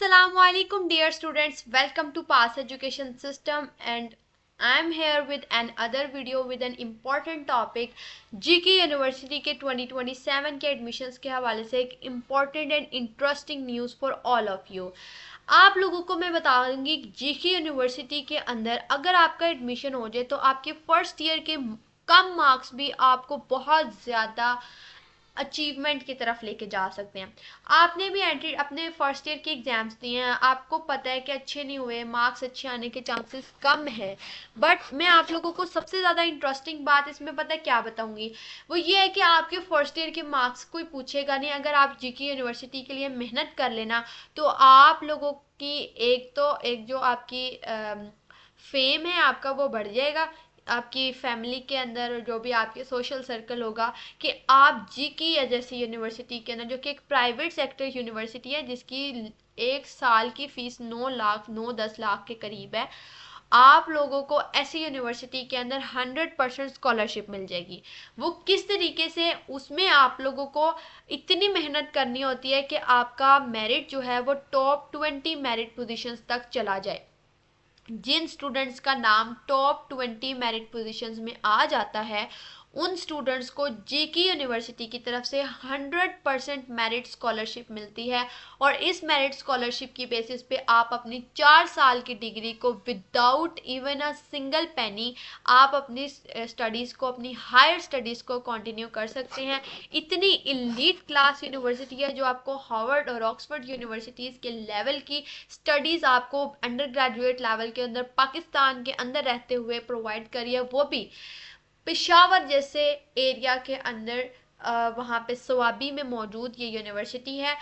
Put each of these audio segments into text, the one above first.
Assalamualaikum dear students, welcome to Pass Education System and I am here with another video with an important topic GK university के 2027 के admissions के हवाले से एक important and interesting news for all of you. आप लोगों को मैं बता दूंगी जीके यूनिवर्सिटी के अंदर अगर आपका एडमिशन हो जाए तो आपके फर्स्ट ईयर के कम मार्क्स भी आपको बहुत ज़्यादा अचीवमेंट की तरफ लेके जा सकते हैं। आपने भी एंट्री अपने फर्स्ट ईयर के एग्जाम्स दिए हैं, आपको पता है कि अच्छे नहीं हुए, मार्क्स अच्छे आने के चांसेस कम है, बट मैं आप लोगों को सबसे ज़्यादा इंटरेस्टिंग बात इसमें पता है क्या बताऊंगी, वो ये है कि आपके फर्स्ट ईयर के मार्क्स कोई पूछेगा नहीं। अगर आप जीके यूनिवर्सिटी के लिए मेहनत कर लेना तो आप लोगों की एक जो आपकी फेम है आपका वो बढ़ जाएगा। आपकी फैमिली के अंदर जो भी आपके सोशल सर्कल होगा कि आप जीके या जैसी यूनिवर्सिटी के अंदर, जो कि एक प्राइवेट सेक्टर यूनिवर्सिटी है जिसकी एक साल की फीस 9 लाख के करीब है, आप लोगों को ऐसी यूनिवर्सिटी के अंदर 100% स्कॉलरशिप मिल जाएगी। वो किस तरीके से, उसमें आप लोगों को इतनी मेहनत करनी होती है कि आपका मेरिट जो है वो टॉप 20 मेरिट पोजीशंस तक चला जाए। जिन स्टूडेंट्स का नाम टॉप 20 मेरिट पोजीशंस में आ जाता है उन स्टूडेंट्स को जीके यूनिवर्सिटी की तरफ से 100% मेरिट स्कॉलरशिप मिलती है और इस मेरिट स्कॉलरशिप की बेसिस पे आप अपनी 4 साल की डिग्री को without even a single penny आप अपनी स्टडीज़ को, अपनी हायर स्टडीज़ को कंटिन्यू कर सकते हैं। इतनी इलीट क्लास यूनिवर्सिटी है जो आपको हार्वर्ड और ऑक्सफोर्ड यूनिवर्सिटीज़ के लेवल की स्टडीज़ आपको अंडर ग्रेजुएट लेवल के अंदर पाकिस्तान के अंदर रहते हुए प्रोवाइड करी है, वो भी पेशावर जैसे एरिया के अंदर। वहाँ पे स्वाबी में मौजूद ये यूनिवर्सिटी है।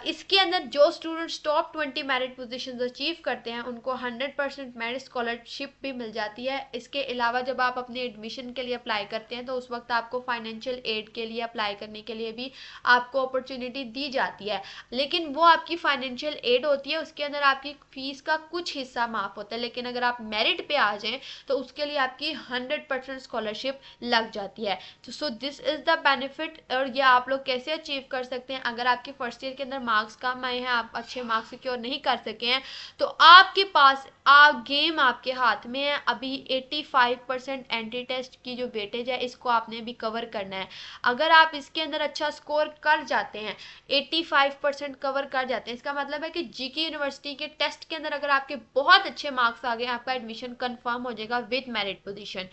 इसके अंदर जो students top 20 merit positions achieve करते हैं उनको 100% मेरिट स्कॉलरशिप भी मिल जाती है। इसके अलावा जब आप अपने एडमिशन के लिए अप्लाई करते हैं तो उस वक्त आपको फाइनेंशियल एड के लिए अप्लाई करने के लिए भी आपको अपॉर्चुनिटी दी जाती है, लेकिन वो आपकी फाइनेंशियल एड होती है, उसके अंदर आपकी फीस का कुछ हिस्सा माफ होता है। लेकिन अगर आप मेरिट पे आ जाएं तो उसके लिए आपकी 100% स्कॉलरशिप लग जाती है। तो so this is the benefit. और ये आप लोग कैसे अचीव कर सकते हैं, अगर आपके फर्स्ट ईयर के अंदर मार्क्स कम आए हैं, आप अच्छे मार्क्स सिक्योर नहीं कर सके हैं, तो आपके पास गेम आपके हाथ में है। अभी 85% एंट्री टेस्ट की जो वेटेज है इसको आपने भी कवर करना है। अगर आप इसके अंदर अच्छा स्कोर कर जाते हैं, 85% कवर कर जाते हैं, इसका मतलब है कि जीके यूनिवर्सिटी के टेस्ट के अंदर अगर आपके बहुत अच्छे मार्क्स आ गए, आपका एडमिशन कंफर्म हो जाएगा विद मेरिट पोजीशन।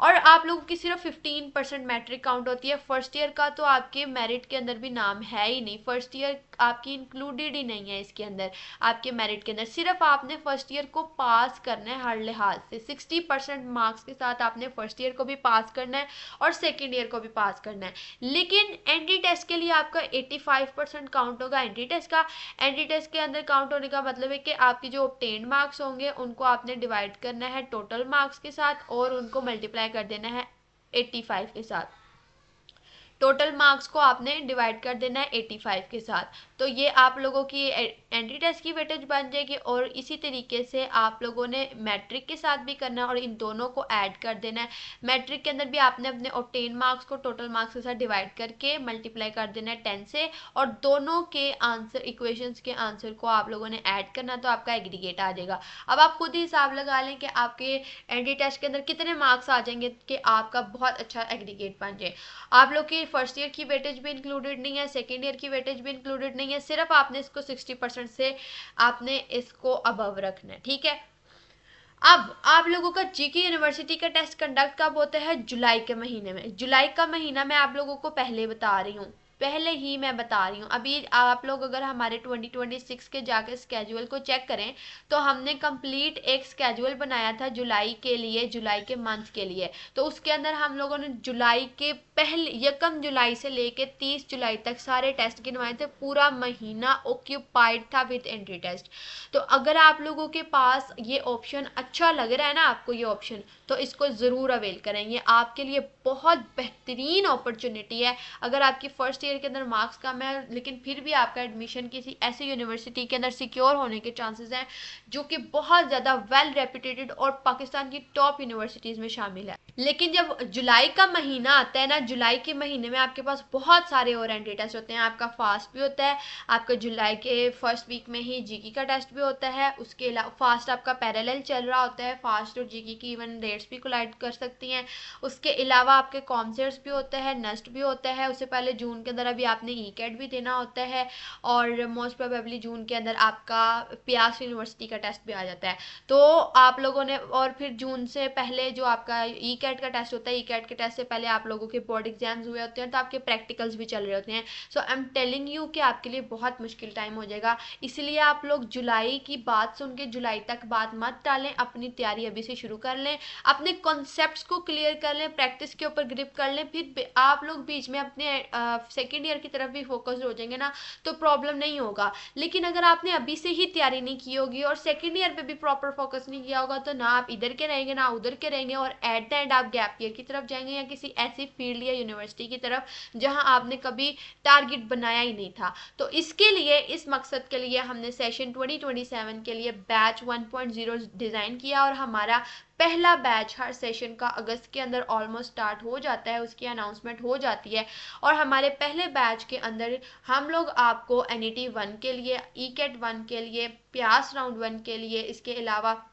और आप लोगों की सिर्फ 15% मैट्रिक काउंट होती है। फर्स्ट ईयर का तो आपके मेरिट के अंदर भी नाम है ही नहीं, फर्स्ट ईयर आपकी इंक्लूडेड ही नहीं है इसके अंदर। आपके मेरिट के अंदर सिर्फ आपने फर्स्ट ईयर को पास करना है हर लिहाज से। 60% मार्क्स के साथ आपने फर्स्ट ईयर को भी पास करना है और सेकेंड ईयर को भी पास करना है। लेकिन एंट्री टेस्ट के लिए आपका 85% काउंट होगा एंट्री टेस्ट का। एंट्री टेस्ट के अंदर काउंट होने का मतलब है कि आपकी जो ऑब्टेन्ड मार्क्स होंगे उनको आपने डिवाइड करना है टोटल मार्क्स के साथ और उनको मल्टीप्लाई कर देना है 85 के साथ। टोटल मार्क्स को आपने डिवाइड कर देना है 85 के साथ। तो ये आप लोगों की एंट्री टेस्ट की वेटेज बन जाएगी और इसी तरीके से आप लोगों ने मैट्रिक के साथ भी करना है और इन दोनों को ऐड कर देना है। मैट्रिक के अंदर भी आपने अपने ऑब्टेन मार्क्स को टोटल मार्क्स के साथ डिवाइड करके मल्टीप्लाई कर देना है 10 से और दोनों के आंसर, इक्वेशंस के आंसर को आप लोगों ने ऐड करना, तो आपका एग्रीगेट आ जाएगा। अब आप खुद ही हिसाब लगा लें कि आपके एंट्री टेस्ट के अंदर कितने मार्क्स आ जाएंगे कि आपका बहुत अच्छा एग्रीगेट बन जाए। आप लोग की फर्स्ट ईयर की वेटेज भी इंक्लूडेड नहीं है, सेकेंड ईयर की वेटेज भी इंक्लूडेड नहीं है, सिर्फ आपने इसको 60% से आपने इसको अबव रखना है, ठीक है। अब आप लोगों का जीके यूनिवर्सिटी का टेस्ट कंडक्ट कब होता है? जुलाई के महीने में। जुलाई का महीना मैं आप लोगों को पहले बता रही हूँ, पहले ही मैं बता रही हूँ। अभी आप लोग अगर हमारे 2026 के जाके स्केड्यूल को चेक करें तो हमने कंप्लीट एक स्केड्यूल बनाया था जुलाई के लिए, जुलाई के मंथ के लिए। तो उसके अंदर हम लोगों ने जुलाई के पहले 1 जुलाई से लेके 30 जुलाई तक सारे टेस्ट गिनवाए थे। पूरा महीना ऑक्यूपाइड था विद एंट्री टेस्ट। तो अगर आप लोगों के पास ये ऑप्शन अच्छा लग रहा है ना आपको ये ऑप्शन, तो इसको ज़रूर अवेल करें। ये आपके लिए बहुत बेहतरीन अपॉर्चुनिटी है। अगर आपकी फर्स्ट ईयर के अंदर मार्क्स कम है लेकिन फिर भी आपका एडमिशन किसी ऐसी यूनिवर्सिटी के अंदर सिक्योर होने के चांसेस हैं जो कि बहुत ज़्यादा वेल रेप्यूटेड और पाकिस्तान की टॉप यूनिवर्सिटीज़ में शामिल है। लेकिन जब जुलाई का महीना आता है ना, जुलाई के महीने में आपके पास बहुत सारे और एंट्री टेस्ट होते हैं। आपका फास्ट भी होता है, आपका जुलाई के फर्स्ट वीक में ही जीके का टेस्ट भी होता है। उसके अलावा फास्ट आपका पैरेलल चल रहा होता है, फास्ट और जीके की इवन डेट्स भी कोलाइड कर सकती हैं। उसके अलावा आपके कॉमसेट्स भी होता है, नस्ट भी होता है। उससे पहले जून के अंदर अभी आपने ई कैट भी देना होता है, और मोस्ट प्रोबेबली जून के अंदर आपका प्यास यूनिवर्सिटी का टेस्ट भी आ जाता है। तो आप लोगों ने, और फिर जून से पहले जो आपका ई कैट का टेस्ट होता है, ई कैट के टेस्ट से पहले आप लोगों के बोर्ड एग्जाम्स हुए होते हैं, तो आपके प्रैक्टिकल्स भी चल रहे होते हैं। सो आई एम टेलिंग यू कि आपके लिए बहुत मुश्किल टाइम हो जाएगा। इसलिए आप लोग जुलाई की बात सुन के जुलाई तक बात मत टालें, अपनी तैयारी अभी से शुरू कर लें, अपने कॉन्सेप्ट्स को क्लियर कर लें, प्रैक्टिस के ऊपर ग्रिप कर लें। फिर आप लोग बीच में अपने सेकेंड ईयर की तरफ भी फोकस हो जाएंगे ना, तो प्रॉब्लम नहीं होगा। लेकिन अगर आपने अभी से ही तैयारी नहीं की होगी और सेकेंड ईयर पे भी प्रॉपर फोकस नहीं किया होगा, तो ना आप इधर के रहेंगे ना उधर के रहेंगे, और एट द एंड आप गैप ईयर की तरफ जाएंगे या किसी ऐसी फील्ड या यूनिवर्सिटी की तरफ जहां आपने कभी टारगेट बनाया ही नहीं था। तो इसके लिए, इस मकसद के लिए हमने सेशन 2027 के लिए बैच 1.0 डिजाइन किया, और हमारा पहला बैच हर सेशन का अगस्त के अंदर ऑलमोस्ट स्टार्ट हो जाता है, उसकी अनाउंसमेंट हो जाती है। और हमारे पहले बैच के अंदर हम लोग आपको एनईटी 1 के लिए, ई कैट 1 के लिए, प्यास राउंड 1 के लिए, इसके अलावा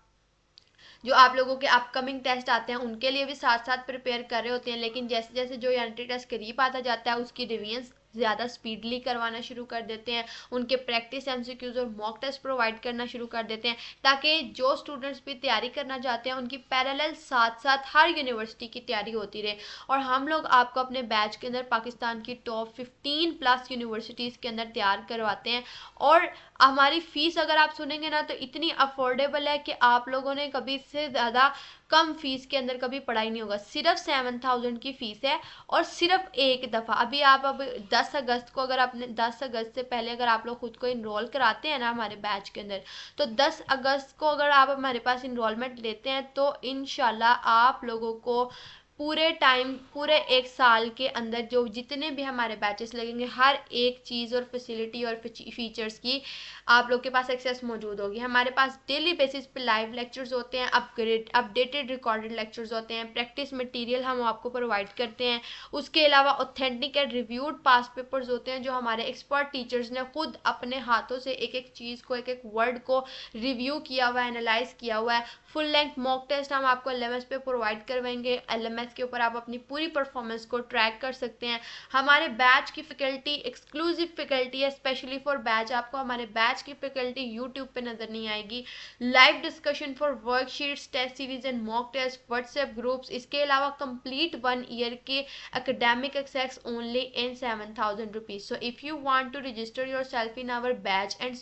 जो आप लोगों के अपकमिंग टेस्ट आते हैं उनके लिए भी साथ साथ प्रिपेयर कर रहे होते हैं। लेकिन जैसे जैसे जो एंट्री टेस्ट करीब आता जाता है, उसकी रिवीजन ज़्यादा स्पीडली करवाना शुरू कर देते हैं, उनके प्रैक्टिस एमसीक्यूज और मॉक टेस्ट प्रोवाइड करना शुरू कर देते हैं, ताकि जो स्टूडेंट्स भी तैयारी करना चाहते हैं उनकी पैरेलल साथ साथ हर यूनिवर्सिटी की तैयारी होती रहे। और हम लोग आपको अपने बैच के अंदर पाकिस्तान की टॉप 15+ यूनिवर्सिटीज़ के अंदर तैयार करवाते हैं। और हमारी फ़ीस अगर आप सुनेंगे ना, तो इतनी अफोर्डेबल है कि आप लोगों ने कभी इससे ज़्यादा कम फीस के अंदर कभी पढ़ाई नहीं होगा। सिर्फ 7000 की फ़ीस है, और सिर्फ एक दफ़ा अभी आप अब 10 अगस्त को, अगर आपने 10 अगस्त से पहले अगर आप लोग खुद को इनरोल कराते हैं ना हमारे बैच के अंदर, तो 10 अगस्त को अगर आप हमारे पास इनरोलमेंट लेते हैं, तो इंशाल्लाह आप लोगों को पूरे टाइम, पूरे एक साल के अंदर जो जितने भी हमारे बैचेस लगेंगे, हर एक चीज़ और फैसिलिटी और फीचर्स की आप लोग के पास एक्सेस मौजूद होगी। हमारे पास डेली बेसिस पे लाइव लेक्चर्स होते हैं, अपडेटेड रिकॉर्डेड लेक्चर्स होते हैं, प्रैक्टिस मटेरियल हम आपको प्रोवाइड करते हैं। उसके अलावा authentic and reviewed pass papers होते हैं, जो हमारे एक्सपर्ट टीचर्स ने खुद अपने हाथों से एक एक चीज़ को, एक एक वर्ड को रिव्यू किया हुआ है, एनालाइज किया हुआ है। फुल लेंथ मॉक टेस्ट हम आपको एलएमएस पे प्रोवाइड करवाएंगे, एलएमएस के ऊपर आप अपनी पूरी परफॉर्मेंस को ट्रैक कर सकते हैं। हमारे बैच की फैकल्टी एक्सक्लूसिव फैकल्टी है, स्पेशली फॉर बैच। आपको हमारे बैच की फैकल्टी यूट्यूब पे नजर नहीं आएगी। Live discussion for worksheets, test series and mock test, WhatsApp groups, इसके अलावा कंप्लीट 1 ईयर के academic access only in 7000 rupees. So if you want to register yourself in our batch and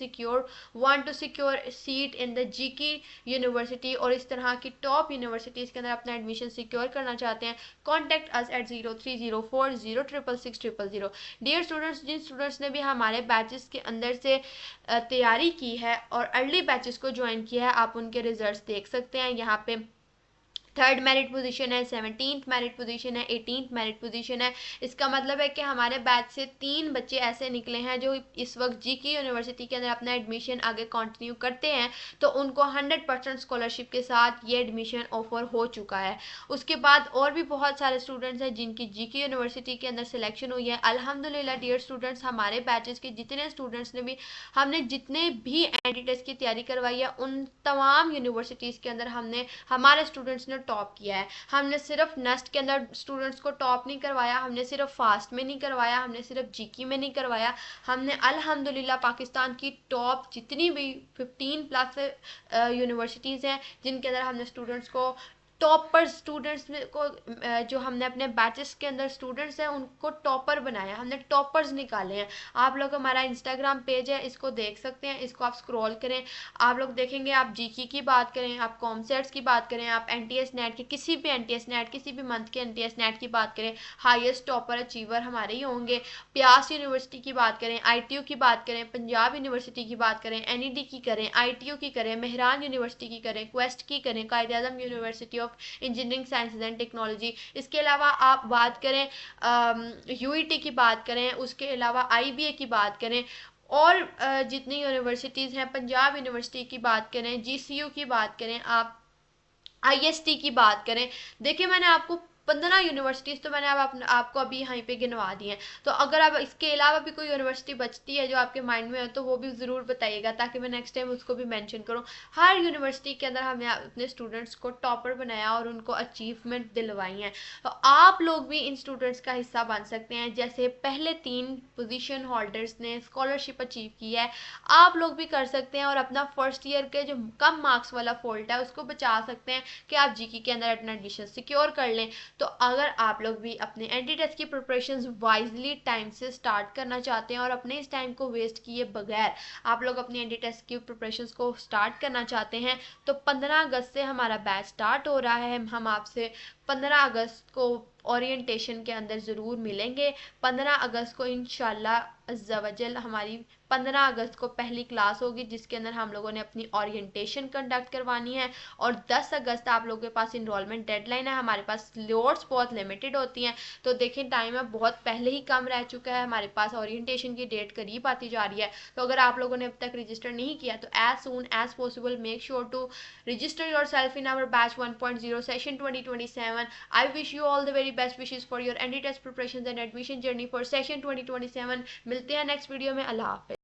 want to secure a seat in the GK University और इस तरह की top universities के अंदर अपना एडमिशन सिक्योर करना चाहते हैं, contact us at 0304066600। Dear students, जिन स्टूडेंट्स ने भी हमारे बैचेस के अंदर से तैयारी की है और अर्ली बैचेस को ज्वाइन किया है, आप उनके रिजल्ट्स देख सकते हैं। यहाँ पे 3rd मेरिट पोजीशन है, 17th मेरिट पोजीशन है, 18th मेरिट पोजीशन है। इसका मतलब है कि हमारे बैच से 3 बच्चे ऐसे निकले हैं जो इस वक्त जीके यूनिवर्सिटी के अंदर अपना एडमिशन आगे कंटिन्यू करते हैं, तो उनको 100% स्कॉलरशिप के साथ ये एडमिशन ऑफर हो चुका है। उसके बाद और भी बहुत सारे स्टूडेंट्स हैं जिनकी जीके यूनिवर्सिटी के अंदर सिलेक्शन हुई है। अल्हम्दुलिल्लाह डियर स्टूडेंट्स, हमारे बैचेस के जितने स्टूडेंट्स ने भी, हमने जितने भी एंट्री टेस्ट की तैयारी करवाई है, उन तमाम यूनिवर्सिटीज़ के अंदर हमने, हमारे स्टूडेंट्स ने टॉप किया है। हमने सिर्फ नेस्ट के अंदर स्टूडेंट्स को टॉप नहीं करवाया, हमने सिर्फ फास्ट में नहीं करवाया, हमने सिर्फ जीके में नहीं करवाया, हमने अल्हम्दुलिल्लाह पाकिस्तान की टॉप जितनी भी 15+ यूनिवर्सिटीज़ हैं जिनके अंदर हमने स्टूडेंट्स को, टॉपर स्टूडेंट्स को, जो हमने अपने बैचेस के अंदर स्टूडेंट्स हैं उनको टॉपर बनाया, हमने टॉपर्स निकाले हैं। आप लोग हमारा इंस्टाग्राम पेज है, इसको देख सकते हैं, इसको आप स्क्रॉल करें, आप लोग देखेंगे, आप जीके की बात करें, आप कॉमसेट्स की बात करें, आप एनटीएस नेट के किसी भी एनटीएस नेट, किसी भी मंथ के एनटीएस नेट की बात करें, हाईएस्ट टॉपर अचीवर हमारे ही होंगे। प्यास यूनिवर्सिटी की बात करें, आईटीयू की बात करें, पंजाब यूनिवर्सिटी की बात करें, एनईडी की करें, आईटीयू की करें, मेहरान यूनिवर्सिटी की करें, क्वेस्ट की करें, Quaid-e-Azam university of engineering sciences and technology, इसके अलावा आप बात करें यूईटी की बात करें, उसके अलावा आईबीए की बात करें, और जितनी यूनिवर्सिटीज़ हैं, पंजाब यूनिवर्सिटी की बात करें, जीसीयू की बात करें, आप आईएसटी की बात करें, देखिए मैंने आपको 15 यूनिवर्सिटीज़ तो मैंने अब आपको अभी यहीं पे गिनवा दी हैं। तो अगर अब इसके अलावा भी कोई यूनिवर्सिटी बचती है जो आपके माइंड में है तो वो भी ज़रूर बताइएगा, ताकि मैं नेक्स्ट टाइम उसको भी मेंशन करूँ। हर यूनिवर्सिटी के अंदर हमने अपने स्टूडेंट्स को टॉपर बनाया और उनको अचीवमेंट दिलवाई हैं। तो आप लोग भी इन स्टूडेंट्स का हिस्सा बन सकते हैं। जैसे पहले 3 पोजीशन होल्डर्स ने स्कॉलरशिप अचीव की है, आप लोग भी कर सकते हैं और अपना फर्स्ट ईयर के जो कम मार्क्स वाला फोल्ट है उसको बचा सकते हैं कि आप जीके के अंदर अपना एडमिशन सिक्योर कर लें। तो अगर आप लोग भी अपने एंटी टेस्ट की प्रिपरेशन वाइजली टाइम से स्टार्ट करना चाहते हैं और अपने इस टाइम को वेस्ट किए बगैर आप लोग अपनी एंटी टेस्ट की प्रिपरेशन को स्टार्ट करना चाहते हैं, तो 15 अगस्त से हमारा बैच स्टार्ट हो रहा है। हम आपसे 15 अगस्त को ओरिएंटेशन के अंदर ज़रूर मिलेंगे। 15 अगस्त को इंशाल्लाह अज़्ज़ावजल हमारी 15 अगस्त को पहली क्लास होगी जिसके अंदर हम लोगों ने अपनी ओरिएंटेशन कंडक्ट करवानी है। और 10 अगस्त आप लोगों के पास इनरोलमेंट डेडलाइन है। हमारे पास स्लॉट्स बहुत लिमिटेड होती हैं, तो देखें टाइम है बहुत पहले ही कम रह चुका है, हमारे पास ओरिएंटेशन की डेट करीब आती जा रही है। तो अगर आप लोगों ने अब तक रजिस्टर नहीं किया तो as soon as possible make sure to register yourself in our batch 1.0 session 2027. I wish you all the very best wishes for your ND test preparations and admission journey for session 2027. मिलते हैं next video में। अल्लाह हाफिज।